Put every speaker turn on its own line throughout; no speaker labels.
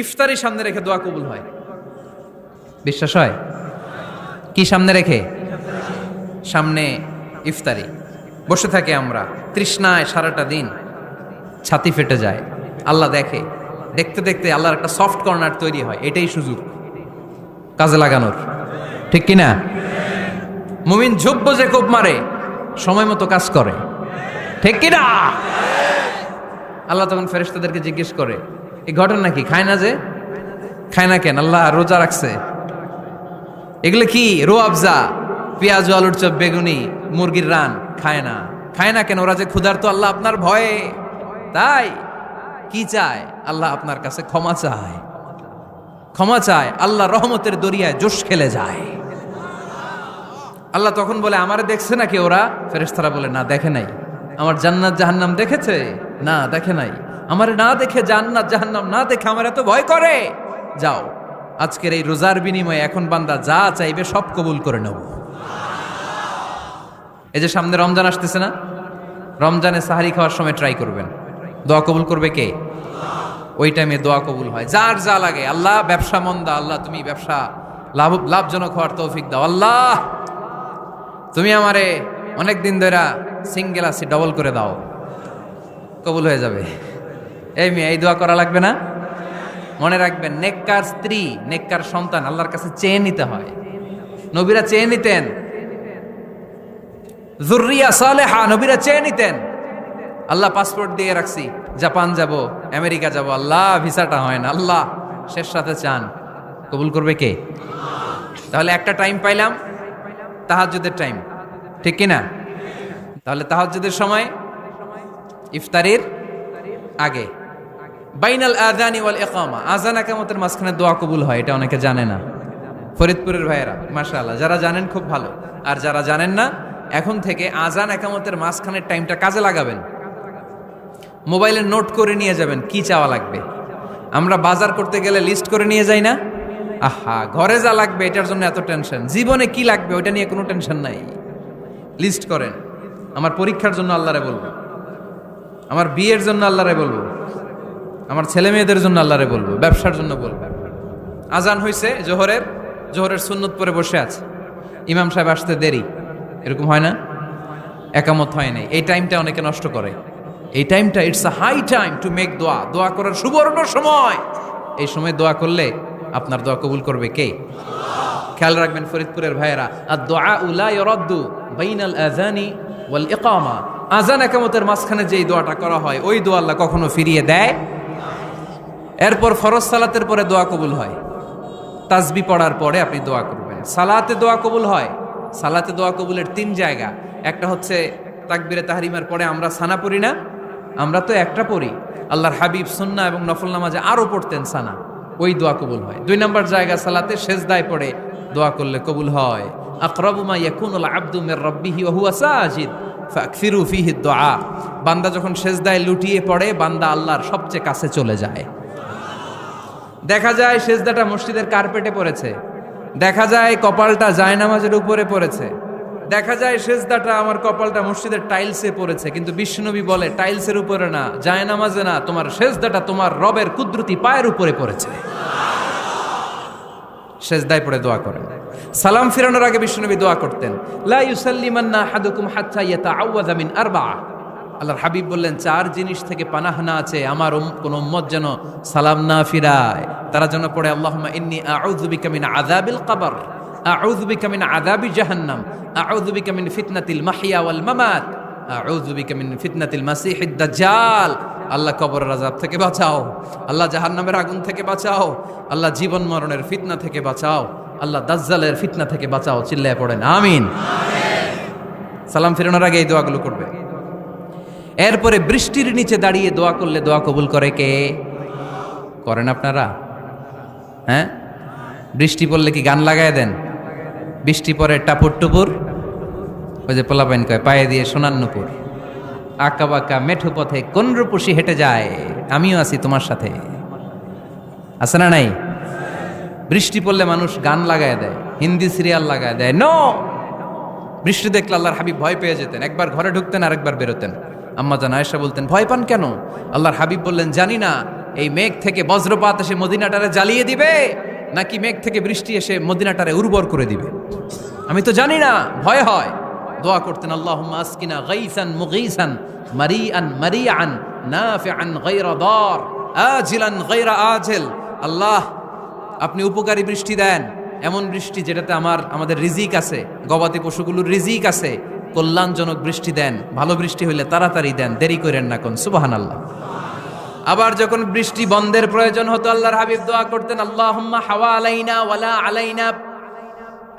ইফতারি সামনে রেখে দোয়া কবুল হয়। বিশ্বাস হয়? কি সামনে রেখে? সামনে ইফতারি। বসে থাকে আমরা তৃষ্ণায় সারাটা দিন, ছাতি ফেটে যায়। আল্লাহ দেখে, দেখতে দেখতে আল্লাহর একটা সফট কর্নার তৈরি হয়। এটাই সুযোগ কাজে লাগানোর, ঠিক কিনা? মুমিন ঝুব্ব যে কোপ মারে, সময় মতো কাজ করে, ঠিক কিনা? আল্লাহ তখন ফেরেশতাদেরকে জিজ্ঞেস করে, এই ঘটনা কি? খায় না যে? খায় না কেন? আল্লাহ রোজা রাখছে। এগুলো কি? রো আফজা, পেঁয়াজ, আলুর চপ, বেগুনি, মুরগির রান খায় না। খায় না কেন? ওরা যে ক্ষুধার্ত, আল্লাহ আপনার ভয়ে। তাই কি চায়? আল্লাহ আপনার কাছে ক্ষমা চায়, ক্ষমা চায়। আল্লাহ রহমতের দরিয়ায় জোশ খেলে যায়। আল্লাহ তখন বলে, আমারে দেখছে নাকি ওরা? ফেরেশতারা বলে, না দেখে নাই। আমার জান্নাত জাহান্নাম দেখেছে? না দেখে নাই। আমারে না দেখে, জান্নাত জাহান্নাম না দেখে আমার এত ভয় করে। যাও, আজকের এই রোজার বিনিময়ে এখন বান্দা যা চাইবে সব কবুল করে নেব। এই যে সামনে রমজান আসতেছে না, রমজানে সাহারি খাওয়ার সময় ট্রাই করবেন। দোয়া কবুল করবে কে? ওই টাইমে দোয়া কবুল হয়। যার যা লাগে, আল্লাহ ব্যবসা মন্দা, আল্লাহ তুমি ব্যবসা লাভজনক হওয়ার তৌফিক দাও। আল্লাহ তুমি আমারে অনেক দিন ধরে সিঙ্গেল আছি, ডবল করে দাও, কবুল হয়ে যাবে। এই মেয়ে, এই দোয়া করা লাগবে না? মনে রাখবেন, নেককার স্ত্রী, নেককার সন্তান আল্লাহর কাছে চেয়ে নিতে হয়। নবীরা চেয়ে নিতেন, যুররিয়া সালেহা নবীরা চেয়ে নিতেন। আল্লাহ পাসপোর্ট দিয়ে রাখছি, জাপান যাব, আমেরিকা যাব, আল্লাহ ভিসাটা হয় না। আল্লাহ শেষ সাথে চান, কবুল করবে কে? তাহলে একটা টাইম পাইলাম, তাহাজ্জুদের টাইম, ঠিক কিনা? তাহলে তাহাজ্জুদের সময় ইফতারির আগে, বাইনাল আযানি ওয়াল ইকামা, আযান ইকামতের মাঝখানে দোয়া কবুল হয়। এটা অনেকে জানে না। ফরিদপুরের ভাইয়েরা মাশাআল্লাহ, যারা জানেন খুব ভালো। আর যারা জানেন না, এখন থেকে আযান ইকামতের মাঝখানের টাইমটা কাজে লাগাবেন। মোবাইলে নোট করে নিয়ে যাবেন কি চাওয়া লাগবে। আমরা বাজার করতে গেলে লিস্ট করে নিয়ে যাই না? আহা, ঘরে যা লাগবে এটার জন্য এত টেনশন, জীবনে কি লাগবে ওইটা নিয়ে কোনো টেনশন নাই। লিস্ট করেন। আমার পরীক্ষার জন্য আল্লাহরে বলবো, আমার বিয়ের জন্য আল্লাহরে বলবো, আমার ছেলে মেয়েদের জন্য আল্লাহরে বলবো, ব্যবসার জন্য বলবো। আজান হয়েছে জোহরের সুন্নত পরে বসে আছে, ইমাম সাহেব আসতে দেরি, এরকম হয় না? একামত হয় নাই, এই টাইমটা অনেকে নষ্ট করে। এই টাইমটা it's a high time to make দোয়া, দোয়া করার সুবর্ণ সময়। এই সময় দোয়া করলে আপনার দোয়া কবুল করবে কে? খেয়াল রাখবেন ফরিদপুরের ভাইয়েরা, আর দোয়া লা ইউরাদ্দু বাইনাল আযানি ওয়াল ইকামা, আযান ইকামতের মাঝখানে যেই দোয়াটা করা হয় ওই দোয়া আল্লাহ কখনো ফিরিয়ে দেয়। এরপর ফরজ সালাতের পরে দোয়া কবুল হয়। তাসবিহ পড়ার পরে আপনি দোয়া করবেন। সালাতে দোয়া কবুল হয়। সালাতে দোয়া কবুলের 3 জায়গা। একটা হচ্ছে তাকবীরে তাহরিমার পরে আমরা সানা পড়ি না, আমরা তো একটা পড়ি। আল্লাহর হাবিব সুন্নাহ এবং নফল নামাজে আরো পড়তেন সানা, ওই দোয়া কবুল হয়। 2 নম্বর জায়গা সালাতে সেজদায় পড়ে দোয়া করলে কবুল হয়। আকরাবু মা ইয়াকুনুল আবদু মির রাব্বিহি ওয়া হুয়া সাজিদ ফাকসিরু ফিহি দুআ, বান্দা যখন সেজদায় লুটিয়ে পড়ে বান্দা আল্লাহর সবচেয়ে কাছে চলে যায়। দেখা যায় সেজদাটা মসজিদের কার্পেটে পড়েছে, দেখা যায় কপালটা জায়নামাজের উপরে পড়েছে, দেখা যায় সেজদাটা আমার কপালটা মসজিদের টাইলসে পড়েছে, কিন্তু বিশ্বনবী বলে টাইলসের উপরে না, জায়নামাজে না, তোমার সেজদাটা তোমার রবের কুদরতি পায়ের উপরে পড়েছে। সেজদায় পড়ে দোয়া করেন। সালাম ফিরানোর আগে বিশ্বনবী দোয়া করতেন, লা ইউসাল্লিমান্না আহাদুকুম হাত্তা ইয়াতাআওয়াযা মিন আরবা'a। আল্লাহর হাবিব বললেন 4 জিনিস থেকে পানাহ না আছে আমার কোন উম্মত যেন সালাম না ফিরায়। তারা যেন পড়ে, আল্লাহুম্মা ইন্নী আউযু বিকা মিন আযাবিল কবর, আউযু বিকা মিন আযাবি জাহান্নাম, আউযু বিকা মিন ফিতনাতিল মাহইয়া ওয়াল মামাত, আউযু বিকা মিন ফিতনাতিল মাসিহিদ দাজ্জাল। আল্লাহ কবরের আযাব থেকে বাঁচাও, আল্লাহ জাহান্নামের আগুন থেকে বাঁচাও, আল্লাহ জীবন মরণের ফিতনা থেকে বাঁচাও, আল্লাহ দাজ্জালের ফিতনা থেকে বাঁচাও। চিল্লায়ে পড়েন আমিন। সালাম ফিরানোর আগে এই দোয়াগুলো করবে। এরপরে বৃষ্টির নিচে দাঁড়িয়ে দোয়া করলে দোয়া কবুল করে কে? করেন আপনারা? হ্যাঁ, বৃষ্টি পড়লে কি গান লাগায় দেন? বৃষ্টি পরে টাপুর টুপুর, ওই যে পোলাপাইন কয় পায়ে দিয়ে সোনার নুপুর, আঁকা বাঁকা মেঠো পথে কোন রূপসী হেঁটে যায়, আমিও আছি তোমার সাথে, আছে না নাই? বৃষ্টি পড়লে মানুষ গান লাগায় দেয়, হিন্দি সিরিয়াল লাগায় দেয়। নো, বৃষ্টি দেখলে আল্লাহর হাবিব ভয় পেয়ে যেতেন, একবার ঘরে ঢুকতেন আর একবার বেরোতেন। আম্মা জান আয়েশা বলতেন, ভয় পান কেন? আল্লাহর হাবিব বললেন, জানি না এই মেঘ থেকে বজ্রপাত এসে মদিনাটারে জ্বালিয়ে দিবে নাকি মেঘ থেকে বৃষ্টি এসে মদিনাটারে উর্বর করে দিবে, আমি তো জানি না, ভয় হয়। দোয়া করতেন, আল্লাহুম্মা আসকিনা গাইসান মুগীসান মারিআন মারিআন নাফিআন গায়রা দার আজিলান গায়রা আজিল। আল্লাহ, আপনি উপকারী বৃষ্টি দেন, এমন বৃষ্টি যেটাতে আমাদের রিজিক আছে, গবাদি পশুগুলোর রিজিক আছে, কল্যাণজনক বৃষ্টি দেন, ভালো বৃষ্টি হইলে তাড়াতাড়ি দেন, দেরি করেন না কোন। সুবহানাল্লাহ। আবার যখন বৃষ্টি বন্ধের প্রয়োজন হতো আল্লাহর হাবিব দোয়া করতেন, আল্লাহুম্মা হাওয়া আলাইনা ওয়ালা আলাইনা।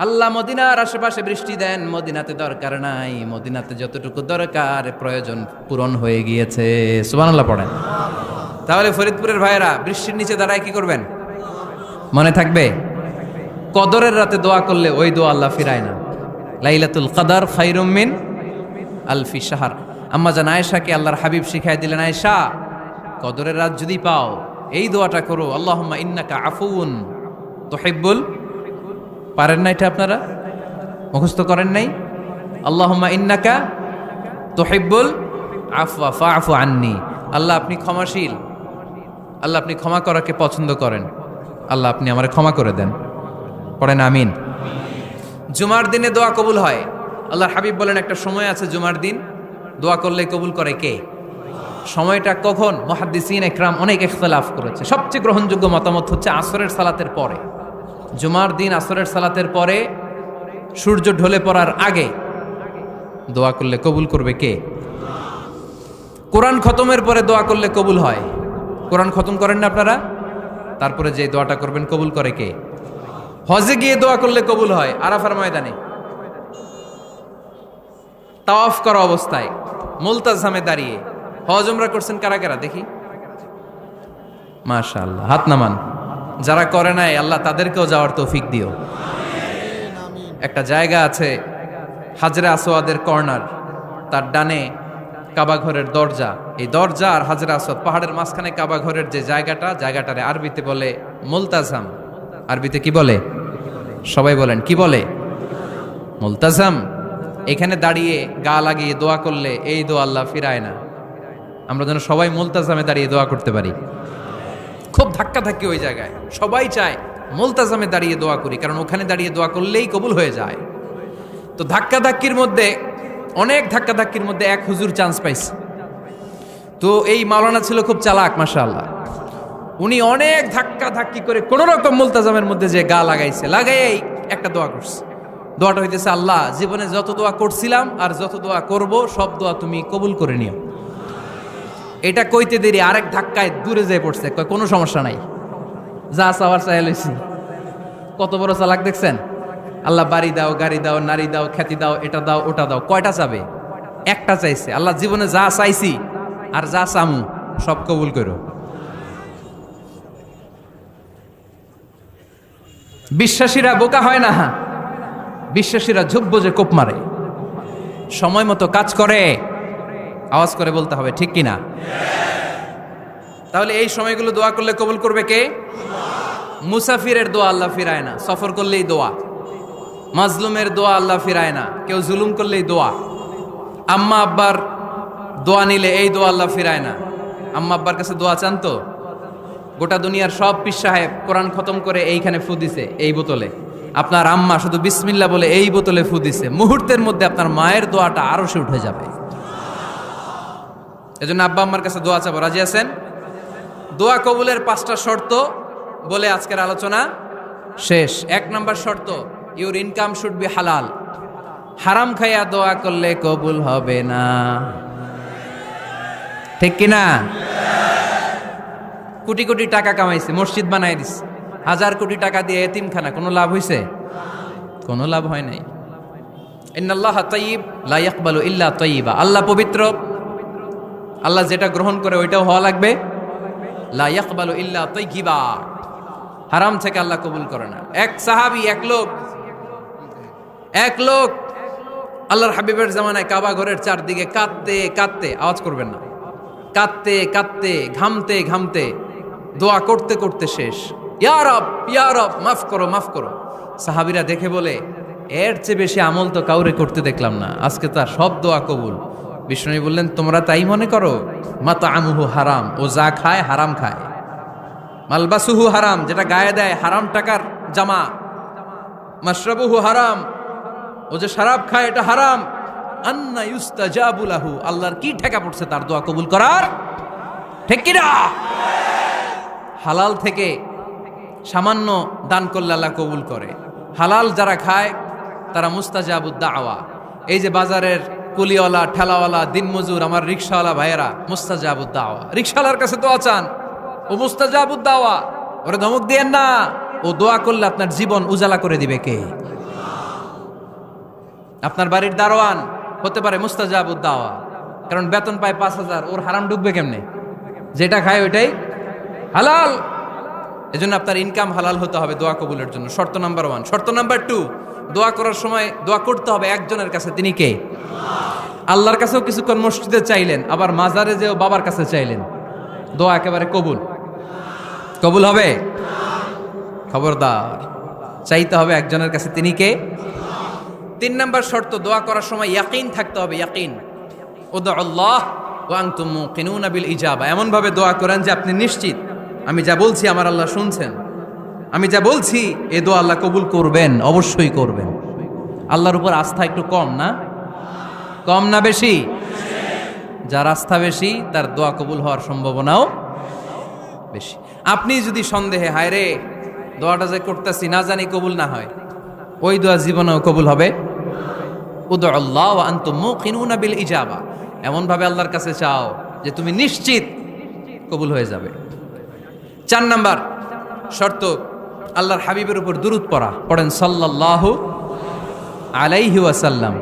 আল্লাহ মদিনার আশেপাশে বৃষ্টি দেন, মদিনাতে দরকার নাই, মদিনাতে যতটুকু দরকার প্রয়োজন পূরণ হয়ে গিয়েছে। সুবহানাল্লাহ পড়েন। তাহলে ফরিদপুরের ভাইয়েরা বৃষ্টির নিচে দাঁড়ায় কি করবেন মনে থাকবে? কদরের রাতে দোয়া করলে ওই দোয়া আল্লাহ ফিরায় না। লাইলাতুল কদর খায়রুম মিন আলফি শাহর। আম্মা জান আয়েশাকে আল্লাহর হাবিব শিখাই দিলেন, আয়েশা কদরের রাত যদি পাও এই দোয়াটা করো, আল্লাহুম্মা ইন্নাকা আফুউন তুহিব্বুল। পারেন না এটা? আপনারা মুখস্থ করেন নাই? আল্লাহুম্মা ইন্নাকা তুহিব্বুল আফওয়া ফাআফু আন্নি। আল্লাহ আপনি ক্ষমাশীল, আল্লাহ আপনি ক্ষমা করাকে পছন্দ করেন, আল্লাহ আপনি আমারে ক্ষমা করে দেন। পড়েন আমিন। জুমার দিনে দোয়া কবুল হয়। আল্লাহর হাবিব বলেন একটা সময় আছে জুমার দিন দোয়া করলে কবুল করে কে? সময়টা কখন? মুহাদ্দিসিন ইকরাম অনেক ইখতিলাফ করেছে। সবচেয়ে গ্রহণযোগ্য মতামত হচ্ছে আসরের সালাতের পরে। জুমার দিন আসরের সালাতের পরে সূর্য ঢলে পড়ার আগে দোয়া করলে কবুল করবে কে? কোরআন খতমের পরে দোয়া করলে কবুল হয়। কোরআন খতম করেন না আপনারা? তারপরে যে দোয়াটা করবেন কবুল করে কে? হজে গিয়ে দোয়া করলে কবুল হয়। আরাফার ময়দানে তাওয়াফ করা অবস্থায় মুলতাজামে দাঁড়িয়ে। হজ উমরা করছেন কারা কারা দেখি? মাশাআল্লাহ, হাত নামান। যারা করে নাই আল্লাহ তাদেরকেও যাওয়ার তৌফিক দিও। একটা জায়গা আছে হাজরে আসওয়াদের কর্নার, তার ডানে কাবা ঘরের দরজা। এই দরজা আর হাজরে আসওয়াদ পাহাড়ের মাঝখানে কাবা ঘরের যে জায়গাটারে আরবিতে বলে মুলতাজাম। আরবিতে কি বলে? সবাই বলেন কি বলে? মুলতাজাম। এখানে দাঁড়িয়ে গা লাগিয়ে দোয়া করলে এই দোয়া আল্লাহ ফিরায় না। আমরা যেন সবাই মুলতাজামে দাঁড়িয়ে দোয়া করতে পারি। খুব ধাক্কা ধাক্কি ওই জায়গায়, সবাই চায় মুলতাজামে দাঁড়িয়ে দোয়া করি, কারণ ওখানে দাঁড়িয়ে দোয়া করলেই কবুল হয়ে যায়। তো ধাক্কা ধাক্কির মধ্যে, অনেক ধাক্কা ধাক্কির মধ্যে এক হুজুর চান্স পাইছে। তো এই মাওলানা ছিল খুব চালাক, মাশাআল্লাহ। উনি অনেক ধাক্কা ধাক্কি করে কোন রকম মুলতাজামের মধ্যে যে গা লাগাইছে, লাগাই একটা দোয়া করছে। দোয়াটা হইতেছে, আল্লাহ জীবনে যত দোয়া করছিলাম আর যত দোয়া করব সব দোয়া তুমি কবুল করে নিও। এটা কইতে দেরি আরেক ধাক্কায় দূরে যেয়ে পড়ছে, কয় কোনো সমস্যা নাই, যা চাওয়ার চাই লইছি। কত বড় চালাক দেখছেন? আল্লাহ বাড়ি দাও, গাড়ি দাও, নারী দাও, খ্যাতি দাও, এটা দাও, ওটা দাও। কয়টা চাবে? একটা চাইছে। আল্লাহ জীবনে যা চাইছি আর যা চামু সব কবুল করো। বিশ্বাসীরা বোকা হয় না, বিশ্বাসীরা ঝুব্ব যে কোপ মারে। সময় মতো কাজ করে, আওয়াজ করে বলতে হবে ঠিক কিনা? তাহলে এই সময়গুলো দোয়া করলে কবুল করবে কে? মুসাফিরের দোয়া আল্লাহ ফিরায় না, সফর করলেই দোয়া। মাজলুমের দোয়া আল্লাহ ফিরায় না, কেউ জুলুম করলেই দোয়া। আম্মা আব্বার দোয়া নিলে এই দোয়া আল্লাহ ফিরায় না। আম্মা আব্বার কাছে দোয়া চান তো? গোটা দুনিয়ার সব পীর সাহেব কোরআন খতম করে এইখানে ফু দিছে এই বোতলে, আপনার আম্মা শুধু বিসমিল্লাহ বলে এই বোতলে ফু দিছে, মুহূর্তের মধ্যে আপনার মায়ের দোয়াটা আরশে উঠে যাবে। এজন্য আব্বা আম্মার কাছে দোয়া চাবো, রাজি আছেন? দোয়া কবুলের 5টা শর্ত বলে আজকের আলোচনা শেষ। 1 নম্বর শর্ত, ইউর ইনকাম শুড বি হালাল। হারাম খাইয়া দোয়া করলে কবুল হবে না, ঠিক কিনা? কোটি কোটি টাকা কামাইছে, মসজিদ বানাই দিছে, 1000 কোটি টাকা দিয়ে এতিমখানা, কোনো লাভ হইছে? কোনো লাভ হয় নাই। ইন্নাল্লাহা তাইয়্যিব লা ইয়াকবালু ইল্লা তাইয়্যিবা। আল্লাহ পবিত্র, আল্লাহ যেটা গ্রহণ করে ওইটাও হওয়া লাগবে। লা ইয়াকবালু ইল্লা তাইয়্যিবা। হারাম থেকে আল্লাহ কবুল করে না। এক সাহাবী, এক লোক আল্লাহর হাবিবের জামানায় কাবা ঘরের চারদিকে কাঁদতে কাঁদতে, আওয়াজ করবেন না, কাঁদতে কাঁদতে, ঘামতে ঘামতে, দোয়া করতে করতে শেষ। ইয়া রব, ইয়া রব, মাফ করো, মাফ করো। সাহাবীরা দেখে বলে, এর চেয়ে বেশি আমল তো কাউরে করতে দেখলাম না, আজকে তার সব দোয়া কবুল। বিষ্ণু বললেন, তোমরা তাই মনে করো? মাতাআমুহু হারাম, ও যা খায় হারাম খায়। মালবাসুহু হারাম, যেটা গায়ে দেয় হারাম টাকার জামা। মাশরাবুহু হারাম, ও যে শরাব খায় এটা হারাম। আন্না ইউস্তাজাবু লাহু, আল্লাহর কি ঠেকা পড়ছে তার দোয়া কবুল করার? ঠিক কি না? হালাল থেকে সামান্য দান করলে আল্লাহ কবুল করে। হালাল যারা খায় তারা মুস্তাজাবুদ দাওয়া। এই যে বাজারের কুলিওয়ালা, ঠেলাওয়ালা, দিনমজুর, আমার রিকশাওয়ালা ভাইয়েরা, মুস্তাজাবুদ দাওয়া। রিকশাওয়ালার কাছে দোয়া চান, ও মুস্তাজাবুদ দাওয়া। ওরে ধমক দিয়েন না, ও দোয়া করলে আপনার জীবন উজালা করে দিবে কে? আপনার বাড়ির দারোয়ান হতে পারে মুস্তাজাবুদ দাওয়া, কারণ বেতন পায় 5,000, ওর হারাম ঢুকবে কেমনে? যেটা খায় ওইটাই হালাল। এজন্য আপনার ইনকাম হালাল হতে হবে দোয়া কবুলের জন্য। শর্ত নাম্বার 1। শর্ত নাম্বার 2, দোয়া করার সময় দোয়া করতে হবে একজনের কাছে। তিনি কে? আল্লাহর কাছেও কিছুক্ষণ মসজিদে চাইলেন, আবার মাজারে যেও বাবার কাছে চাইলেন, দোয়া একেবারে কবুল। কবুল হবে? খবরদার, চাইতে হবে একজনের কাছে। তিনি কে? 3 নাম্বার শর্ত, দোয়া করার সময় ইয়াকিন থাকতে হবে। ইয়াকিন, উদউ আল্লাহ ওয়া আনতুম মুকিনুনা বিল ইজাবা। এমন ভাবে দোয়া করেন যে আপনি নিশ্চিত আমি যা বলছি আমার আল্লাহ শুনছেন, আমি যা বলছি এই দোয়া আল্লাহ কবুল করবেন, অবশ্যই করবেন। আল্লাহর উপর আস্থা একটু কম না? কম না বেশি? যার আস্থা বেশি তার দোয়া কবুল হওয়ার সম্ভাবনাও বেশি। আপনি যদি সন্দেহে, হায় রে দোয়াটা যে করতেছি না জানি কবুল না হয়, ওই দোয়া জীবনেও কবুল হবে। উদউ আল্লাহ ওয়া আনতুম মুকিনুনা বিল ইজাবা, এমন ভাবে আল্লাহর কাছে চাও যে তুমি নিশ্চিত কবুল হয়ে যাবে। 4 নাম্বার শর্ত, আল্লাহর হাবিবের উপর দুরূদ পড়া। পড়েন সাল্লাল্লাহু আলাইহি ওয়াসাল্লাম।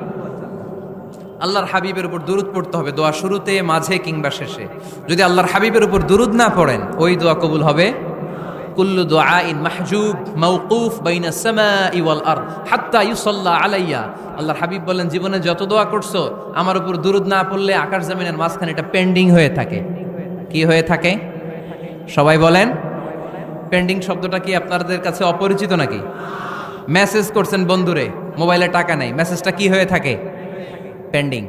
আল্লাহর হাবিবের উপর দুরূদ পড়তে হবে দোয়া শুরুতে, মাঝে কিংবা শেষে। যদি আল্লাহর হাবিবের উপর দুরূদ না পড়েন, ওই দোয়া কবুল হবে। কুল্লু দুআইন মাহজুব মাওকুফ বাইনা সামাই ওয়াল আরদ হাত্তা ইউসাল্লা আলাইয়া। আল্লাহর হাবিব বলেন, জীবনে যত দোয়া করছো আমার উপর দুরূদ না পড়লে আকাশ জমিনের মাঝখানে এটা পেন্ডিং হয়ে থাকে। কি হয়ে থাকে? সবাই বলেন। পেন্ডিং শব্দটা কি আপনাদের কাছে অপরিচিত নাকি? মেসেজ করছেন বন্ধুরে, মোবাইলে টাকা নেই, মেসেজটা কি হয়ে থাকে? পেন্ডিং।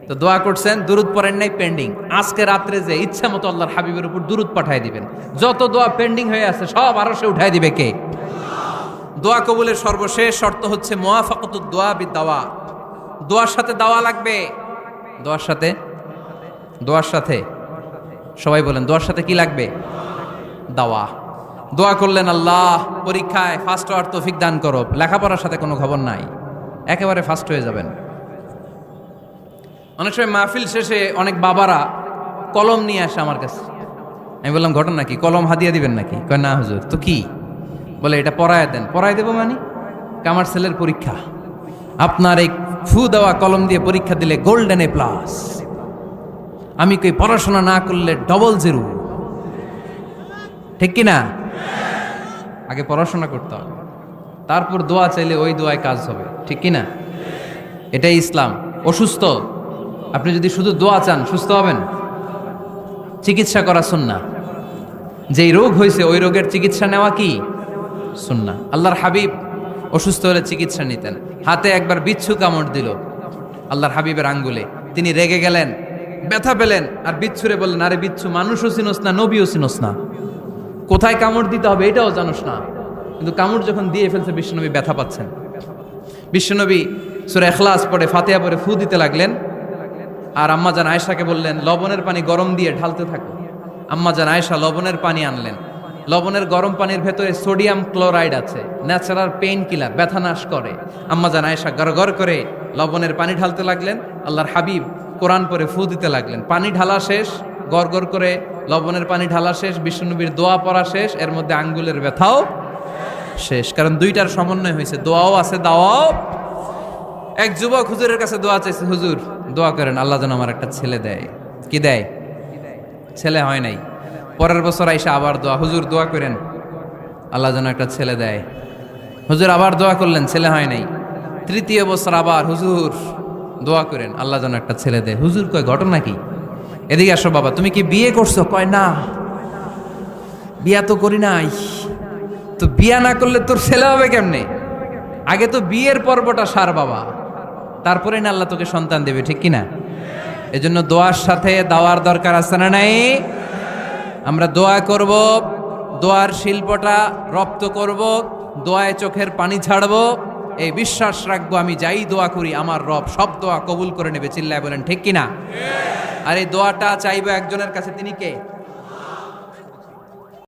তো দোয়া করছেন, দুরূদ পড়েন নাই, পেন্ডিং। আজকে রাত্রে যে ইচ্ছা মতো আল্লাহর হাবিবের উপর দুরূদ পাঠিয়ে দিবেন, যত দোয়া পেন্ডিং হয়ে আছে সব আরশে উঠায় দিবে কে? দোয়া কবুলের সর্বশেষ শর্ত হচ্ছে মুওয়াফাকাতুদ দোয়া বিদ-দাওয়া। দোয়ার সাথে দাওয়া লাগবে। দোয়ার সাথে সবাই বলেন, দোয়ার সাথে কি লাগবে? দাওয়া। দোয়া করলেন, আল্লাহ পরীক্ষায় ফার্স্ট হওয়ার তৌফিক দান করো। লেখাপড়ার সাথে কোনো খবর নাই, একেবারে ফার্স্ট হয়ে যাবেন। অনেক সময় মাহফিল শেষে অনেক বাবারা কলম নিয়ে আসে আমার কাছে। আমি বললাম, ঘটনা কি? কলম হাদিয়া দিবেন নাকি? কয় না হুজুর। তো কি? বলে এটা পড়ায় দেন। পড়ায় দেবো মানে? আমার ছেলের পরীক্ষা, আপনার এই ফু দেওয়া কলম দিয়ে পরীক্ষা দিলে গোল্ডেন এ প্লাস। আমি কই পড়াশোনা না করলে ডবল জিরো। ঠিক কি না? আগে পড়াশোনা করতে হবে, তারপর দোয়া চাইলে ওই দোয়ায় কাজ হবে। ঠিক কি না? এটাই ইসলাম। অসুস্থ আপনি যদি শুধু দোয়া চান, সুস্থ হবেন? চিকিৎসা করা সুন্নাহ। যেই রোগ হয়েছে ওই রোগের চিকিৎসা নেওয়া কি সুন্নাহ। আল্লাহর হাবিব অসুস্থ হলে চিকিৎসা নিতেন। হাতে একবার বিচ্ছু কামড় দিল আল্লাহর হাবিবের আঙ্গুলে, তিনি রেগে গেলেন, ব্যথা পেলেন, আর বিচ্ছুরে বললেন, আরে বিচ্ছু, মানুষও চিনোস না, নবীও চিনোস না, কোথায় কামড় দিতে হবে এটাও জানোস না। কিন্তু কামড় যখন দিয়ে ফেলছে, বিশ্বনবী ব্যথা পাচ্ছেন। বিশ্বনবী সূরা ইখলাস পড়ে, ফাতিহা পড়ে ফু দিতে লাগলেন। আর আম্মাজান আয়েশাকে বললেন, লবণের পানি গরম দিয়ে ঢালতে থাকো। আম্মাজান আয়েশা লবণের পানি আনলেন। লবণের গরম পানির ভেতরে সোডিয়াম ক্লোরাইড আছে, ন্যাচারাল পেইন কিলার, ব্যথা নাশ করে। আম্মাজান আয়েশা গড়গড় করে লবণের পানি ঢালতে লাগলেন। আল্লাহর হাবিব কোরআন পড়ে ফু দিতে লাগলেন। পানি ঢালা শেষ, গড়গড় করে লবণের পানি ঢালা শেষ, বিশ্বনবীর দোয়া পড়া শেষ, এর মধ্যে আঙ্গুলের ব্যথাও শেষ। কারণ দুইটার সমন্বয় হয়েছে, দোয়াও আছে, দাওয়াও। এক যুবক হুজুরের কাছে দোয়া চাইছে, হুজুর দোয়া করেন আল্লাহ যেন আমার একটা ছেলে দেয়। কি দেয়? ছেলে হয় নাই। পরের বছর আইসা আবার দোয়া, হুজুর দোয়া করেন আল্লাহ যেন একটা ছেলে দেয়। হুজুর আবার দোয়া করলেন, ছেলে হয় নাই। তৃতীয় বছর আবার, হুজুর দোয়া করেন আল্লাহ যেন একটা ছেলে দেয়। হুজুর কয়, ঘটনা কি? এদিকে আসো বাবা, তুমি কি বিয়ে করছো? কয় না, বিয়া তো করি নাই। তো বিয়া না করলে তোর ছেলে হবে কেমনে? আগে তো বিয়ের পর্বটা সার বাবা, তারপরে না আল্লাহ তোকে সন্তান দেবে। ঠিক কিনা? এজন্য দোয়ার সাথে দাওয়ার দরকার আছে না নাই? আমরা দোয়া করব, দোয়ার শিল্পটা রপ্ত করব, দোয়ায় চোখের পানি ছাড়বো, এই বিশ্বাস রাখবো আমি যাই দোয়া করি আমার রব সব দোয়া কবুল করে নেবে। চিল্লায় বলেন ঠিক কিনা? আর এই দোয়াটা চাইবো একজনের কাছে, তিনি কে?